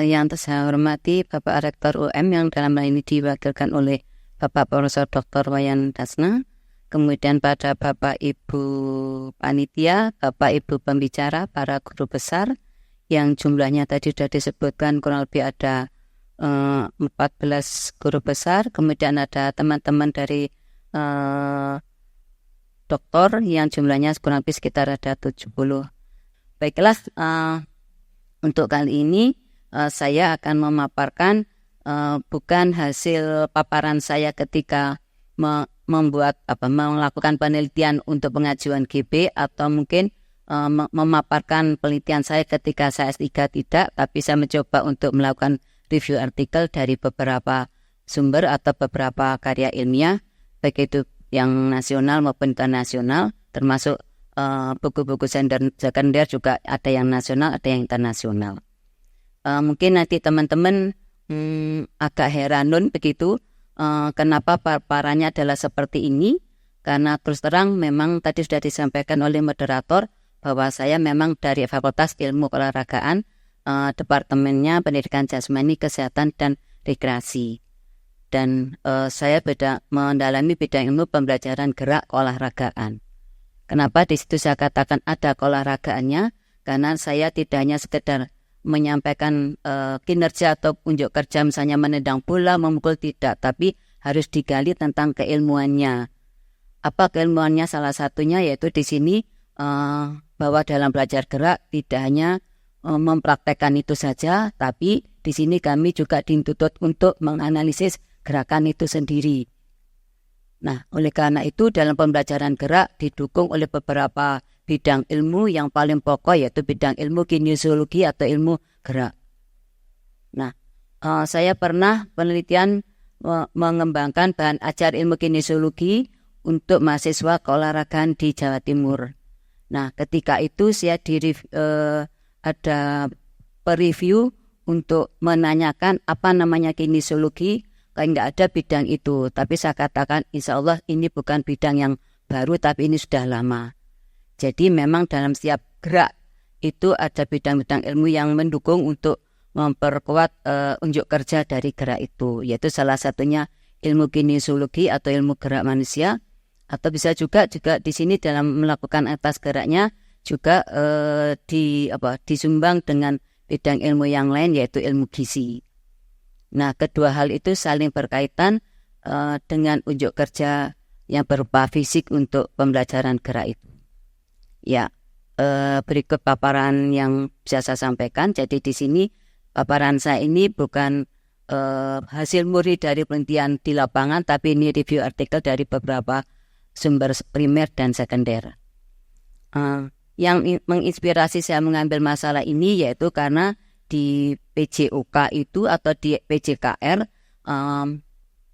Yang saya hormati Bapak Rektor UM yang dalam hal ini diwakilkan oleh Bapak Profesor Dr. Wayan Dasna, kemudian pada Bapak Ibu Panitia, Bapak Ibu Pembicara, para guru besar, yang jumlahnya tadi sudah disebutkan kurang lebih ada 14 guru besar, kemudian ada teman-teman dari doktor yang jumlahnya kurang lebih sekitar ada 70. Baiklah, untuk kali ini saya akan memaparkan bukan hasil paparan saya ketika melakukan penelitian untuk pengajuan GB atau mungkin memaparkan penelitian saya ketika saya S3 tidak, tapi saya mencoba untuk melakukan review artikel dari beberapa sumber atau beberapa karya ilmiah, baik itu yang nasional maupun internasional, termasuk buku-buku sekunder juga ada yang nasional, ada yang internasional. Mungkin nanti teman-teman agak heranun begitu, kenapa paparannya adalah seperti ini, karena terus terang memang tadi sudah disampaikan oleh moderator bahwa saya memang dari Fakultas Ilmu Keolahragaan, Departemennya Pendidikan Jasmani, Kesehatan, dan Rekreasi. Dan saya mendalami bidang ilmu pembelajaran gerak keolahragaan. Kenapa di situ saya katakan ada keolahragaannya? Karena saya tidak hanya sekedar menyampaikan kinerja atau unjuk kerja, misalnya menendang bola, memukul, tidak, tapi harus digali tentang keilmuannya. Apa keilmuannya? Salah satunya yaitu di sini bahwa dalam belajar gerak tidak hanya mempraktekkan itu saja, tapi di sini kami juga dituntut untuk menganalisis gerakan itu sendiri. Nah, oleh karena itu dalam pembelajaran gerak didukung oleh beberapa bidang ilmu yang paling pokok, yaitu bidang ilmu kinesiologi atau ilmu gerak. Nah, saya pernah penelitian mengembangkan bahan ajar ilmu kinesiologi untuk mahasiswa keolahragaan di Jawa Timur. Nah, ketika itu saya ada per-review untuk menanyakan apa namanya kinesiologi, kalau tidak ada bidang itu. Tapi saya katakan insya Allah ini bukan bidang yang baru, tapi ini sudah lama. Jadi memang dalam setiap gerak itu ada bidang-bidang ilmu yang mendukung untuk memperkuat unjuk kerja dari gerak itu, yaitu salah satunya ilmu kinesiologi atau ilmu gerak manusia, atau bisa juga di sini dalam melakukan atas geraknya juga disumbang dengan bidang ilmu yang lain, yaitu ilmu gizi. Nah, kedua hal itu saling berkaitan dengan unjuk kerja yang berupa fisik untuk pembelajaran gerak itu. Ya, berikut paparan yang bisa saya sampaikan. Jadi di sini paparan saya ini bukan hasil murni dari penelitian di lapangan, tapi ini review artikel dari beberapa sumber primer dan sekunder. Yang menginspirasi saya mengambil masalah ini yaitu karena di PJOK itu atau di PJKR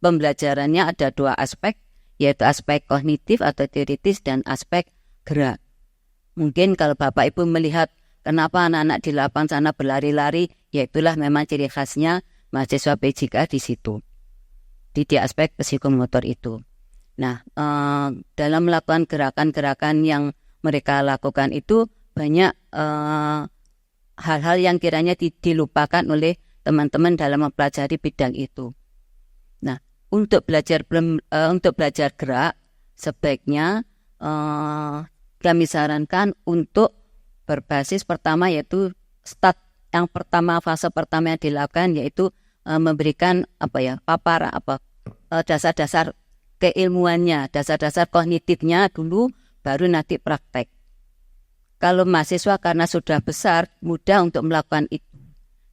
pembelajarannya ada dua aspek, yaitu aspek kognitif atau teoritis dan aspek gerak. Mungkin kalau Bapak Ibu melihat kenapa anak-anak di lapangan sana berlari-lari, ya itulah memang ciri khasnya mahasiswa PJK di situ, di aspek psikomotor itu. Nah, dalam melakukan gerakan-gerakan yang mereka lakukan itu banyak hal-hal yang kiranya dilupakan oleh teman-teman dalam mempelajari bidang itu. Nah, untuk belajar gerak sebaiknya kami sarankan untuk berbasis pertama yaitu fase pertama yang dilakukan yaitu memberikan dasar-dasar keilmuannya, dasar-dasar kognitifnya dulu, baru nanti praktek. Kalau mahasiswa karena sudah besar mudah untuk melakukan itu.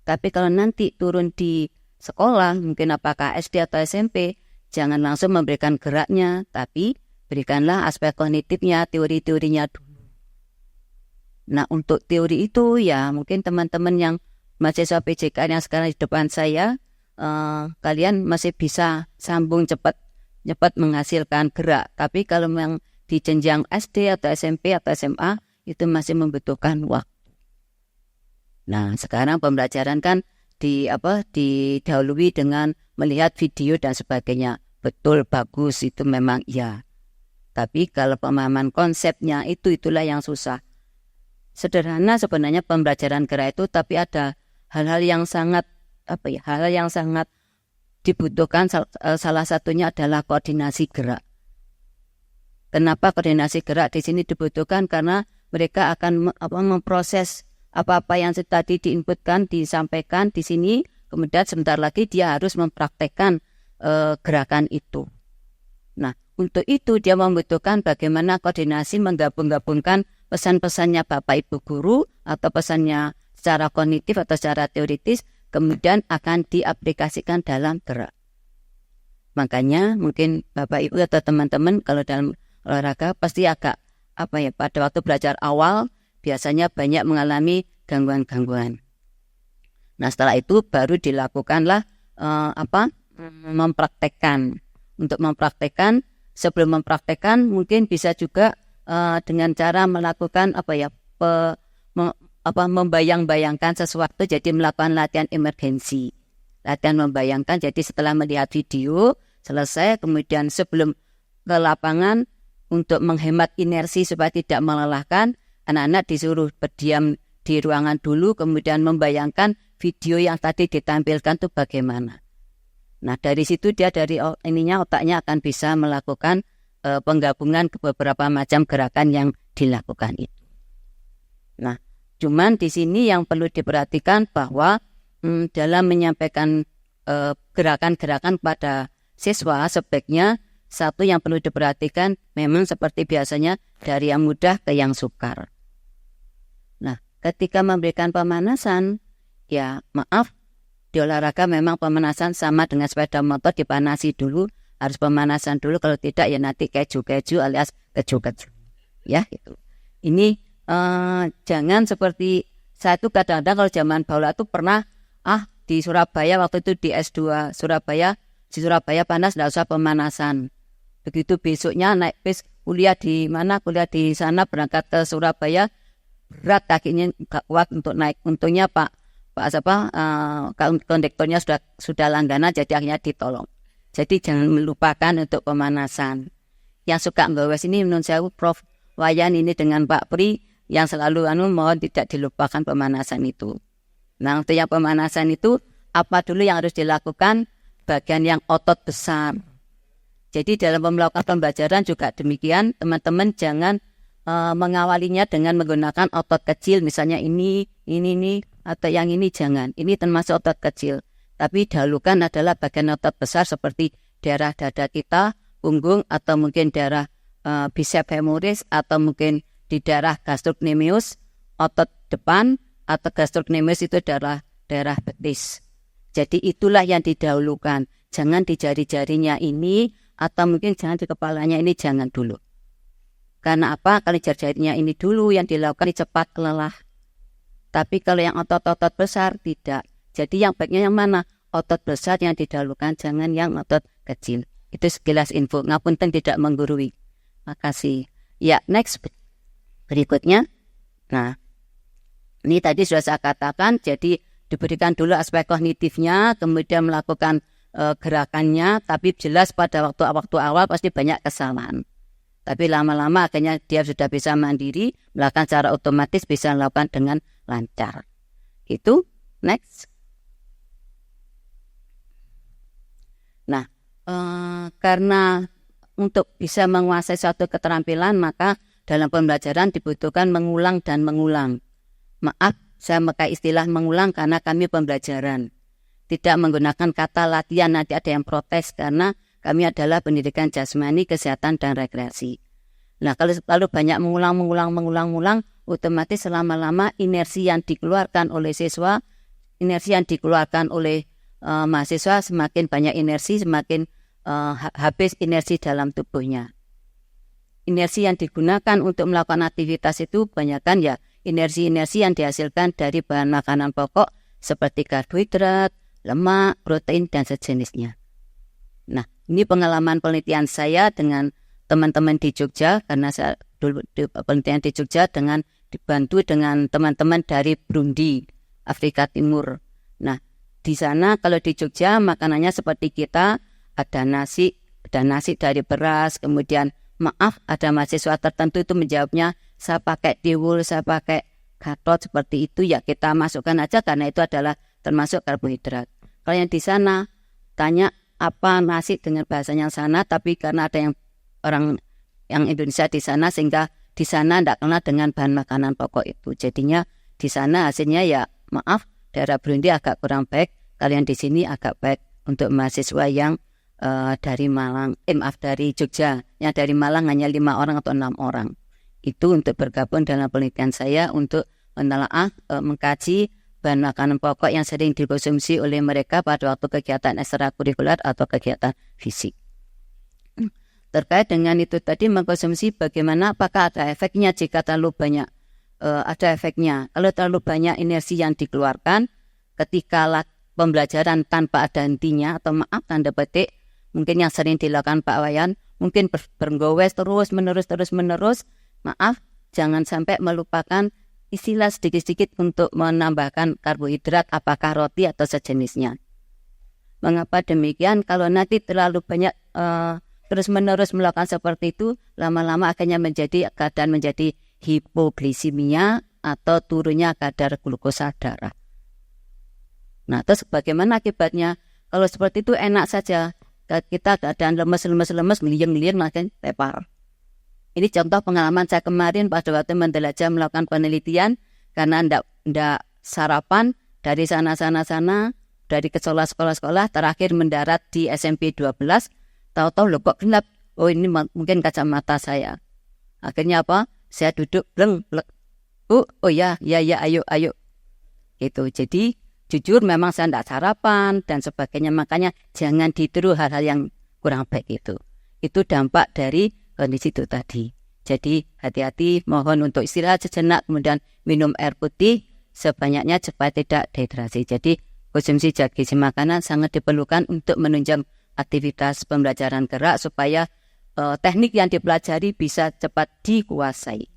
Tapi kalau nanti turun di sekolah, mungkin apakah SD atau SMP, jangan langsung memberikan geraknya, tapi berikanlah aspek kognitifnya, teori-teorinya dulu. Nah, untuk teori itu ya mungkin teman-teman yang mahasiswa PJK yang sekarang di depan saya, kalian masih bisa sambung cepat menghasilkan gerak. Tapi kalau memang di jenjang SD atau SMP atau SMA itu masih membutuhkan waktu. Nah, sekarang pembelajaran kan didahului dengan melihat video dan sebagainya. Betul, bagus, itu memang iya. Tapi kalau pemahaman konsepnya itulah yang susah. sederhana sebenarnya pembelajaran gerak itu, tapi ada hal-hal yang sangat hal-hal yang sangat dibutuhkan. Salah satunya adalah koordinasi gerak. Kenapa koordinasi gerak di sini dibutuhkan? Karena mereka akan memproses apa-apa yang tadi diinputkan, disampaikan di sini, kemudian sebentar lagi dia harus mempraktekkan gerakan itu. Nah, untuk itu dia membutuhkan bagaimana koordinasi menggabung-gabungkan pesan-pesannya Bapak Ibu guru atau pesannya secara kognitif atau secara teoritis, kemudian akan diaplikasikan dalam gerak. Makanya mungkin Bapak Ibu atau teman-teman kalau dalam olahraga pasti agak pada waktu belajar awal biasanya banyak mengalami gangguan-gangguan. Nah, setelah itu baru dilakukanlah mempraktekkan. Untuk mempraktekkan, sebelum mempraktekkan mungkin bisa juga dengan cara melakukan membayang-bayangkan sesuatu, jadi melakukan latihan emergensi. Latihan membayangkan, jadi setelah melihat video selesai, kemudian sebelum ke lapangan untuk menghemat inersi supaya tidak melelahkan, anak-anak disuruh berdiam di ruangan dulu, kemudian membayangkan video yang tadi ditampilkan itu bagaimana. Nah, dari situ dia otaknya akan bisa melakukan penggabungan ke beberapa macam gerakan yang dilakukan itu. Nah, cuman di sini yang perlu diperhatikan bahwa dalam menyampaikan gerakan-gerakan pada siswa, sebaiknya satu yang perlu diperhatikan memang seperti biasanya dari yang mudah ke yang sukar. Nah, ketika memberikan pemanasan, ya maaf, di olahraga memang pemanasan sama dengan sepeda motor, dipanasi dulu, harus pemanasan dulu, kalau tidak ya nanti keju-keju alias keju-keju. Ya, itu. Ini jangan seperti saya itu kadang-kadang kalau zaman bola itu pernah di Surabaya waktu itu di S2 Surabaya, di Surabaya panas enggak usah pemanasan. Begitu besoknya naik bis kuliah di sana, berangkat ke Surabaya, berat kakinya enggak kuat untuk naik. Untungnya kondektornya sudah langganan, jadi akhirnya ditolong. Jadi jangan melupakan untuk pemanasan. Yang suka ngawes ini menurut saya Prof Wayan ini dengan Pak Pri yang selalu mohon tidak dilupakan pemanasan itu. Nah, untuk yang pemanasan itu apa dulu yang harus dilakukan? Bagian yang otot besar. Jadi dalam melakukan pembelajaran juga demikian, teman-teman jangan mengawalinya dengan menggunakan otot kecil, misalnya ini atau yang ini jangan. Ini termasuk otot kecil. Tapi dahulukan adalah bagian otot besar seperti daerah dada kita, punggung, atau mungkin daerah bicep femoris, atau mungkin di daerah gastrocnemius, otot depan, atau gastrocnemius itu daerah betis. Jadi itulah yang didahulukan. Jangan di jari-jarinya ini, atau mungkin jangan di kepalanya ini, jangan dulu. Karena apa? Kalau jari-jarinya ini dulu yang dilakukan cepat lelah. Tapi kalau yang otot-otot besar tidak. Jadi yang baiknya yang mana? Otot besar yang didahulukan, jangan yang otot kecil. Itu sekilas info. Ngapunten tidak menggurui. Makasih. Ya, next. Berikutnya. Nah, ini tadi sudah saya katakan. Jadi diberikan dulu aspek kognitifnya, kemudian melakukan gerakannya. Tapi jelas pada waktu awal pasti banyak kesalahan. Tapi lama-lama akhirnya dia sudah bisa mandiri, melakukan secara otomatis, bisa melakukan dengan lancar. Itu next. Nah, karena untuk bisa menguasai suatu keterampilan, maka dalam pembelajaran dibutuhkan mengulang dan mengulang. Maaf, saya memakai istilah mengulang karena kami pembelajaran. Tidak menggunakan kata latihan, nanti ada yang protes karena kami adalah pendidikan jasmani, kesehatan, dan rekreasi. Nah, kalau banyak mengulang, otomatis lama-lama inersi yang dikeluarkan oleh siswa, inersi yang dikeluarkan oleh mahasiswa, semakin banyak inersi, semakin habis inersi dalam tubuhnya. Inersi yang digunakan untuk melakukan aktivitas itu kebanyakan ya inersi-inersi yang dihasilkan dari bahan makanan pokok seperti karbohidrat, lemak, protein, dan sejenisnya. Nah, ini pengalaman penelitian saya dengan teman-teman di Jogja, karena saya dulu penelitian di Jogja dengan dibantu dengan teman-teman dari Burundi, Afrika Timur. Nah, di sana kalau di Jogja makanannya seperti kita, ada nasi dari beras, kemudian maaf ada mahasiswa tertentu itu menjawabnya saya pakai tiwul, saya pakai Gatot seperti itu ya kita masukkan aja karena itu adalah termasuk karbohidrat. Kalau yang di sana tanya apa nasi dengan bahasanya sana, tapi karena ada yang orang yang Indonesia di sana sehingga di sana tidak kenal dengan bahan makanan pokok itu. Jadinya di sana hasilnya ya maaf daerah Burundi agak kurang baik, kalian di sini agak baik untuk mahasiswa yang dari Malang, dari Jogja, yang dari Malang hanya 5 orang atau 6 orang. Itu untuk bergabung dalam penelitian saya untuk menelaah, mengkaji bahan makanan pokok yang sering dikonsumsi oleh mereka pada waktu kegiatan ekstrakurikuler atau kegiatan fisik. Terkait dengan itu tadi mengkonsumsi bagaimana, apakah ada efeknya jika terlalu banyak? Ada efeknya. Kalau terlalu banyak energi yang dikeluarkan ketika pembelajaran tanpa ada hentinya atau maaf tanda petik, mungkin yang sering dilakukan Pak Wayan, mungkin bergowes terus menerus, maaf jangan sampai melupakan istilah sedikit-sedikit untuk menambahkan karbohidrat, apakah roti atau sejenisnya. Mengapa demikian? Kalau nanti terlalu banyak terus-menerus melakukan seperti itu, lama-lama akhirnya keadaan menjadi hipoglisemia atau turunnya kadar glukosa darah. Nah, terus bagaimana akibatnya? Kalau seperti itu enak saja, kita keadaan lemes, ngeliang makin tepar. Ini contoh pengalaman saya kemarin pada waktu menjelajah melakukan penelitian karena ndak sarapan dari sana, dari sekolah-sekolah, terakhir mendarat di SMP 12, tahu-tahu loh kok gelap, oh ini mungkin kacamata saya. Akhirnya apa? Saya duduk, oh ya, ayo. Gitu, jadi jujur memang saya ndak sarapan dan sebagainya, makanya jangan ditiru hal-hal yang kurang baik itu. Itu dampak dari kondisi itu tadi. Jadi hati-hati, mohon untuk istirahat sejenak, kemudian minum air putih sebanyaknya supaya tidak dehidrasi. Jadi konsumsi zat gizi makanan sangat diperlukan untuk menunjang aktivitas pembelajaran gerak supaya teknik yang dipelajari bisa cepat dikuasai.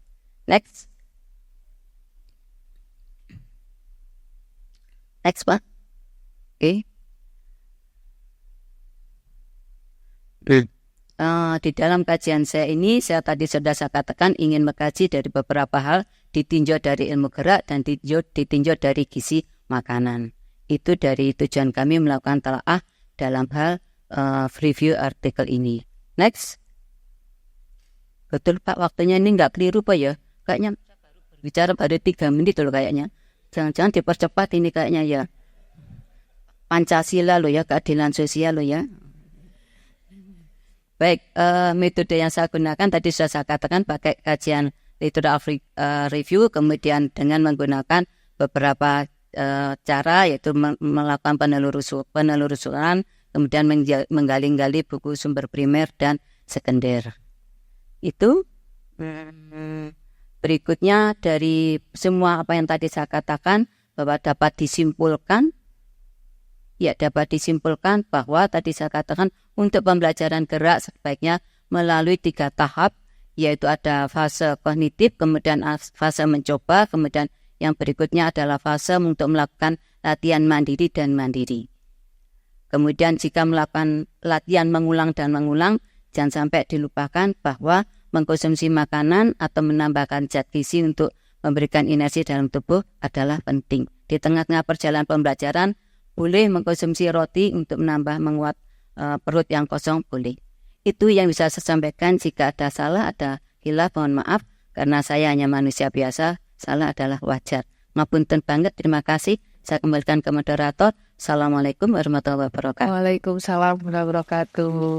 Next Pak. Oke. Di dalam kajian saya ini, saya tadi sudah saya katakan ingin mengkaji dari beberapa hal, ditinjau dari ilmu gerak dan ditinjau dari gizi makanan. Itu dari tujuan kami melakukan telaah dalam hal review artikel ini. Next. Betul Pak, waktunya ini nggak keliru Pak ya? Kayaknya bicara baru 3 menit loh kayaknya. Jangan-jangan dipercepat ini kayaknya ya. Pancasila loh ya, keadilan sosial loh ya. Baik, metode yang saya gunakan tadi sudah saya katakan pakai kajian literatur review, kemudian dengan menggunakan beberapa cara, yaitu melakukan penelusuran, kemudian menggali-gali buku sumber primer dan sekunder. Itu berikutnya dari semua apa yang tadi saya katakan bahwa dapat disimpulkan bahwa tadi saya katakan untuk pembelajaran gerak sebaiknya melalui 3 tahap, yaitu ada fase kognitif, kemudian fase mencoba, kemudian yang berikutnya adalah fase untuk melakukan latihan mandiri dan mandiri. Kemudian jika melakukan latihan mengulang, jangan sampai dilupakan bahwa mengkonsumsi makanan atau menambahkan zat gizi untuk memberikan energi dalam tubuh adalah penting. Di tengah-tengah perjalanan pembelajaran, boleh mengkonsumsi roti untuk menguat perut yang kosong, boleh. Itu yang bisa saya sampaikan. Jika ada salah, ada hilaf, mohon maaf. Karena saya hanya manusia biasa, salah adalah wajar. Ngapunten banget, terima kasih. Saya kembalikan ke moderator. Assalamualaikum warahmatullahi wabarakatuh. Waalaikumsalam warahmatullahi wabarakatuh.